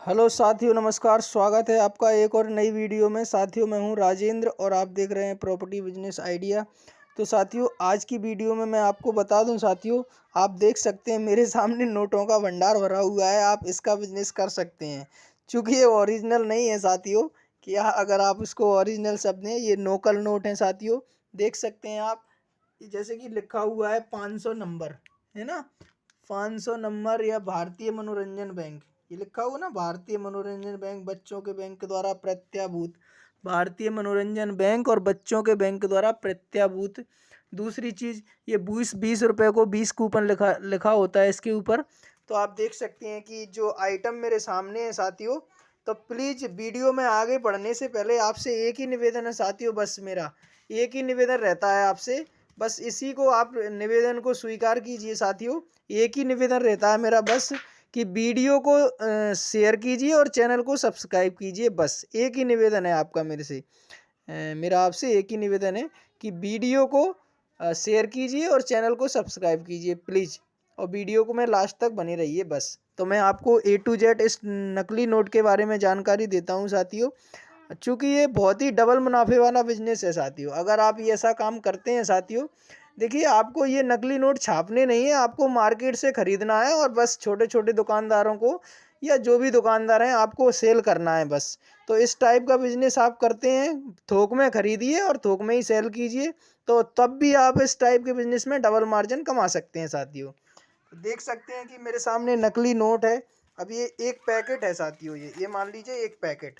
Hello साथियों, नमस्कार। स्वागत है आपका एक और नई वीडियो में। साथियों, मैं हूं राजेंद्र और आप देख रहे हैं प्रॉपर्टी बिजनेस आइडिया। तो साथियों, आज की वीडियो में मैं आपको बता दूं साथियों, आप देख सकते हैं मेरे सामने नोटों का भंडार भरा हुआ है। आप इसका बिजनेस कर सकते हैं। चूँकि ये ओरिजिनल नहीं है साथियों, कि अगर आप इसको ओरिजिनल शब्द हैं, ये नकल नोट हैं साथियों। देख सकते हैं आप, जैसे कि लिखा हुआ है 500 नंबर, है ना। 500 नंबर या भारतीय मनोरंजन बैंक, ये लिखा हुआ ना, भारतीय मनोरंजन बैंक बच्चों के बैंक द्वारा प्रत्याभूत। भारतीय मनोरंजन बैंक और बच्चों के बैंक द्वारा प्रत्याभूत। दूसरी चीज़, ये 20 रुपए को 20 कूपन लिखा लिखा होता है इसके ऊपर। तो आप देख सकते हैं कि जो आइटम मेरे सामने है साथियों, तो प्लीज़ वीडियो में आगे बढ़ने से पहले आपसे एक ही निवेदन है साथियों, बस मेरा एक ही निवेदन रहता है आपसे। बस इसी को आप निवेदन को स्वीकार कीजिए साथियों। एक ही निवेदन रहता है मेरा, बस कि वीडियो को शेयर कीजिए और चैनल को सब्सक्राइब कीजिए। बस एक ही निवेदन है आपका मेरे से, मेरा आपसे एक ही निवेदन है कि वीडियो को शेयर कीजिए और चैनल को सब्सक्राइब कीजिए प्लीज़, और वीडियो को मैं लास्ट तक बने रहिए बस। तो मैं आपको A to Z इस नकली नोट के बारे में जानकारी देता हूँ साथियों। चूँकि ये बहुत ही डबल मुनाफे वाला बिजनेस है साथियों। अगर आप ये ऐसा काम करते हैं साथियों, देखिए आपको ये नकली नोट छापने नहीं है, आपको मार्केट से ख़रीदना है और बस छोटे छोटे दुकानदारों को या जो भी दुकानदार हैं आपको सेल करना है बस। तो इस टाइप का बिजनेस आप करते हैं, थोक में खरीदिए और थोक में ही सेल कीजिए, तो तब भी आप इस टाइप के बिजनेस में डबल मार्जिन कमा सकते हैं साथियों। देख सकते हैं कि मेरे सामने नकली नोट है। अब ये एक पैकेट है साथियों, ये मान लीजिए एक पैकेट।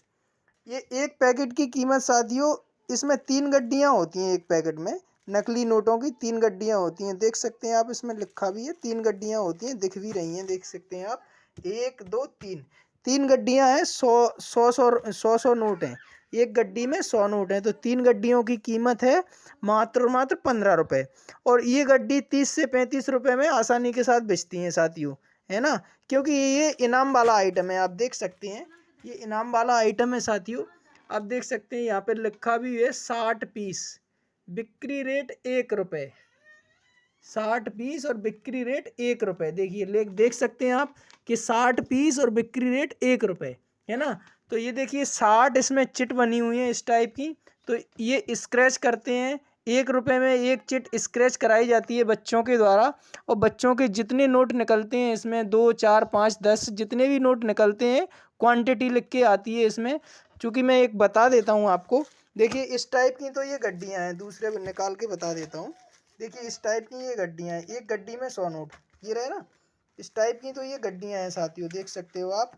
ये एक पैकेट की कीमत साथियों, इसमें 3 गड्डियाँ होती हैं एक पैकेट में। नकली नोटों की 3 गड्डियाँ होती हैं, देख सकते हैं आप, इसमें लिखा भी है 3 गड्डियाँ होती हैं, दिख भी रही हैं, देख सकते हैं आप। 1 2 3, 3 गड्डियाँ हैं। 100 नोट हैं, एक गड्डी में 100 नोट हैं, तो 3 गड्डियों की कीमत है मात्र और मात्र 15 रुपये। और ये गड्डी 30 से 35 रुपये में आसानी के साथ बेचती हैं साथियों, है ना। क्योंकि ये इनाम वाला आइटम है, आप देख सकते हैं ये इनाम वाला आइटम है साथियों। आप देख सकते हैं यहाँ पे लिखा भी है 60 पीस, बिक्री रेट 1 रुपये। 60 पीस और बिक्री रेट 1 रुपये। देखिए देख सकते हैं आप कि 60 पीस और बिक्री रेट 1 रुपये, है ना। तो ये देखिए 60 इसमें चिट बनी हुई है इस टाइप की। तो ये स्क्रैच करते हैं, 1 रुपये में एक चिट स्क्रैच कराई जाती है बच्चों के द्वारा। और बच्चों के जितने नोट निकलते हैं इसमें 2 4 5 10 जितने भी नोट निकलते हैं, क्वांटिटी लिख के आती है इसमें। चूँकि मैं एक बता देता हूँ आपको, देखिए इस टाइप की तो ये गड्डियाँ हैं, दूसरे निकाल के बता देता हूँ। देखिए इस टाइप की ये गड्डियाँ हैं, एक गड्डी में 100 नोट, ये रहे ना। इस टाइप की तो ये गड्डियाँ हैं साथियों, देख सकते हो आप।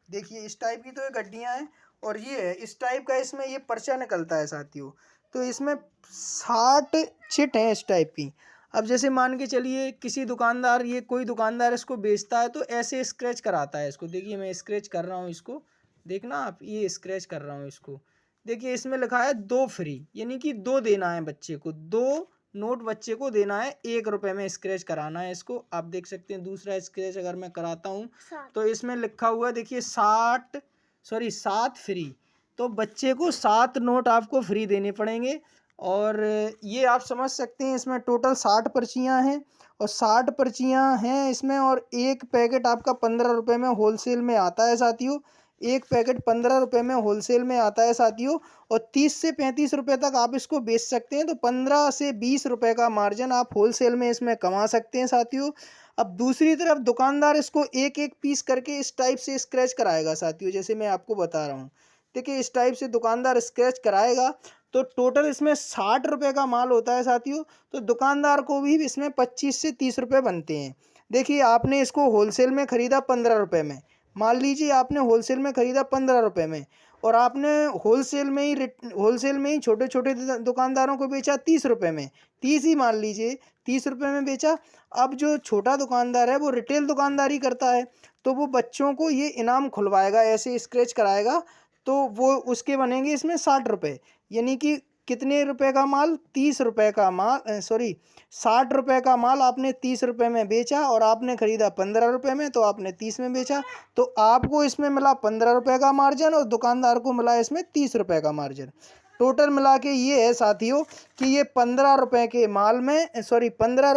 देखिए इस टाइप की तो ये गड्डियाँ हैं। और ये है इस टाइप का, इसमें ये पर्चा निकलता है साथियों। तो इसमें 60 चिट हैं इस टाइप की। अब जैसे मान के चलिए किसी दुकानदार, ये कोई दुकानदार इसको बेचता है तो ऐसे स्क्रैच कराता है इसको। देखिए मैं स्क्रैच कर रहा हूँ इसको, देखना आप, ये स्क्रैच कर रहा हूँ इसको। देखिए इसमें लिखा है 2 फ्री, यानी कि 2 देना है बच्चे को, 2 नोट बच्चे को देना है, 1 रुपये में स्क्रैच कराना है इसको। आप देख सकते हैं दूसरा स्क्रैच अगर मैं कराता हूँ तो इसमें लिखा हुआ है, देखिए 7 फ्री। तो बच्चे को 7 नोट आपको फ्री देने पड़ेंगे। और ये आप समझ सकते हैं, इसमें टोटल 60 पर्चियाँ हैं और 60 पर्चियाँ हैं इसमें। और एक पैकेट आपका 15 रुपये में होलसेल में आता है साथियों। एक पैकेट 15 रुपये में होलसेल में आता है साथियों। और 30 से 35 रुपये तक आप इसको बेच सकते हैं, तो 15 से 20 रुपये का मार्जिन आप होलसेल में इसमें कमा सकते हैं साथियों। अब दूसरी तरफ दुकानदार इसको एक एक पीस करके इस टाइप से स्क्रैच कराएगा साथियों, जैसे मैं आपको बता रहा हूँ। देखिए इस टाइप से दुकानदार स्क्रैच कराएगा, तो टोटल इसमें 60 रुपये का माल होता है साथियों। तो दुकानदार को भी इसमें 25 से 30 रुपये बनते हैं। देखिए आपने इसको होलसेल में ख़रीदा 15 रुपये में, मान लीजिए आपने होलसेल में ख़रीदा 15 रुपये में, और आपने होलसेल में ही छोटे छोटे दुकानदारों को बेचा 30 रुपये में, 30 ही मान लीजिए, 30 रुपये में बेचा। अब जो छोटा दुकानदार है वो रिटेल दुकानदारी करता है, तो वो बच्चों को ये इनाम खुलवाएगा, ऐसे स्क्रैच कराएगा, तो वो उसके बनेंगे इसमें 60 रुपये। यानी कि कितने रुपए का माल, 30 रुपये का माल, सॉरी 60 रुपये का माल आपने 30 रुपये में बेचा और आपने ख़रीदा 15 रुपये में, तो आपने 30 में बेचा। तो आपको इसमें मिला 15 रुपये का मार्जिन और दुकानदार को मिला इसमें 30 रुपये का मार्जिन। टोटल मिला के ये है साथियों कि ये 15 रुपये के माल में, सॉरी 15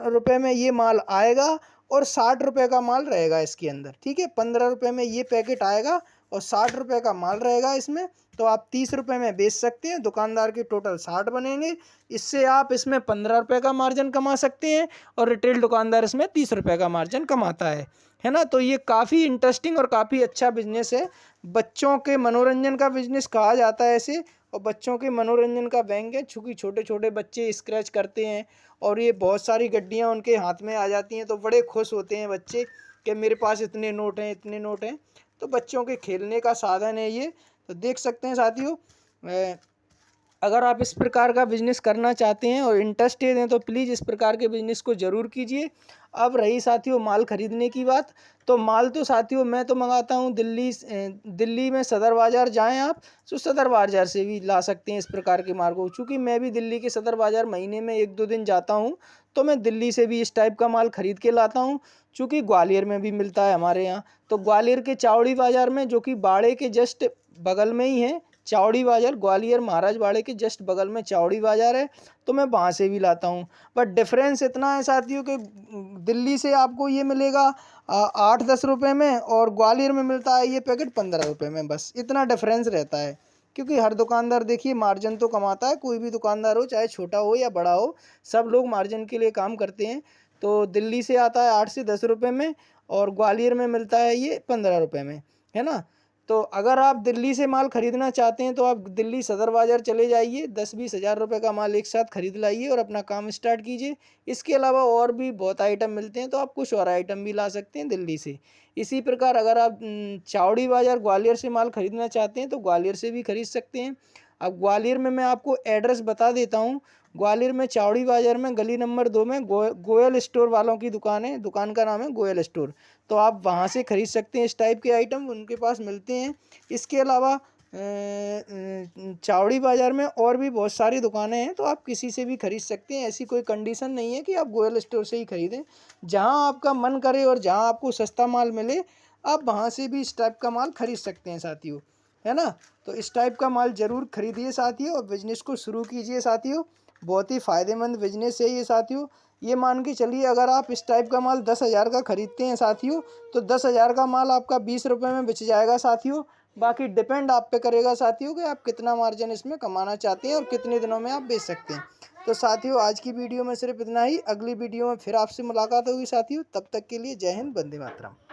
रुपये में ये माल आएगा और 60 रुपये का माल रहेगा इसके अंदर, ठीक है। 15 रुपये में ये पैकेट आएगा और 60 रुपये का माल रहेगा इसमें। तो आप 30 रुपये में बेच सकते हैं, दुकानदार के टोटल 60 बनेंगे। इससे आप इसमें 15 रुपये का मार्जिन कमा सकते हैं और रिटेल दुकानदार इसमें 30 रुपये का मार्जिन कमाता है ना। तो ये काफ़ी इंटरेस्टिंग और काफ़ी अच्छा बिजनेस है। बच्चों के मनोरंजन का बिजनेस कहा जाता है इसे, और बच्चों के मनोरंजन का बैंक है, चूँकि छोटे छोटे बच्चे स्क्रैच करते हैं और ये बहुत सारी गड्डियाँ उनके हाथ में आ जाती हैं, तो बड़े खुश होते हैं बच्चे कि मेरे पास इतने नोट हैं, इतने नोट हैं। तो बच्चों के खेलने का साधन है ये। तो देख सकते हैं साथियों, अगर आप इस प्रकार का बिजनेस करना चाहते हैं और इंटरेस्टेड हैं तो प्लीज़ इस प्रकार के बिजनेस को ज़रूर कीजिए। अब रही साथियों माल ख़रीदने की बात, तो माल तो साथियों मैं तो मंगाता हूँ दिल्ली में सदर बाज़ार जाएं आप, तो सदर बाज़ार से भी ला सकते हैं इस प्रकार के माल को। चूँकि मैं भी दिल्ली के सदर बाज़ार महीने में 1-2 दिन जाता हूँ, तो मैं दिल्ली से भी इस टाइप का माल ख़रीद के लाता हूँ। चूँकि ग्वालियर में भी मिलता है हमारे यहाँ, तो ग्वालियर के चावड़ी बाज़ार में, जो कि बाड़े के जस्ट बगल में ही है, चावड़ी बाज़ार, ग्वालियर महाराज बाड़े के जस्ट बगल में चावड़ी बाज़ार है, तो मैं वहाँ से भी लाता हूँ। बट डिफरेंस इतना है साथियों कि दिल्ली से आपको ये मिलेगा 8-10 रुपये में, और ग्वालियर में मिलता है ये पैकेट 15 रुपये में। बस इतना डिफरेंस रहता है, क्योंकि हर दुकानदार देखिए मार्जिन तो कमाता है, कोई भी दुकानदार हो, चाहे छोटा हो या बड़ा हो, सब लोग मार्जिन के लिए काम करते हैं। तो दिल्ली से आता है 8 से 10 रुपये में, और ग्वालियर में मिलता है ये 15 रुपये में, है ना। तो अगर आप दिल्ली से माल खरीदना चाहते हैं तो आप दिल्ली सदर बाज़ार चले जाइए, 10-20 हज़ार रुपये का माल एक साथ खरीद लाइए और अपना काम स्टार्ट कीजिए। इसके अलावा और भी बहुत आइटम मिलते हैं, तो आप कुछ और आइटम भी ला सकते हैं दिल्ली से। इसी प्रकार अगर आप चावड़ी बाज़ार ग्वालियर से माल खरीदना चाहते हैं तो ग्वालियर से भी खरीद सकते हैं। अब ग्वालियर में मैं आपको एड्रेस बता देता हूँ। ग्वालियर में चावड़ी बाज़ार में गली नंबर 2 में गोयल स्टोर वालों की दुकान है, दुकान का नाम है गोयल स्टोर। तो आप वहाँ से खरीद सकते हैं, इस टाइप के आइटम उनके पास मिलते हैं। इसके अलावा चावड़ी बाज़ार में और भी बहुत सारी दुकानें हैं, तो आप किसी से भी खरीद सकते हैं। ऐसी कोई कंडीशन नहीं है कि आप गोयल स्टोर से ही खरीदें। जहाँ आपका मन करे और जहाँ आपको सस्ता माल मिले, आप वहाँ से भी इस टाइप का माल खरीद सकते हैं साथियों, है ना। तो इस टाइप का माल ज़रूर खरीदिए साथियों, और बिजनेस को शुरू कीजिए साथियों। बहुत ही फ़ायदेमंद बिजनेस है ये साथियों। ये मान के चलिए, अगर आप इस टाइप का माल 10,000 का खरीदते हैं साथियों, तो 10,000 का माल आपका 20 रुपये में बिक जाएगा साथियों। बाकी डिपेंड आप पे करेगा साथियों कि आप कितना मार्जिन इसमें कमाना चाहते हैं और कितने दिनों में आप बेच सकते हैं। तो साथियों आज की वीडियो में सिर्फ इतना ही। अगली वीडियो में फिर आपसे मुलाकात होगी साथियों। तब तक के लिए जय हिंद, वंदे मातरम।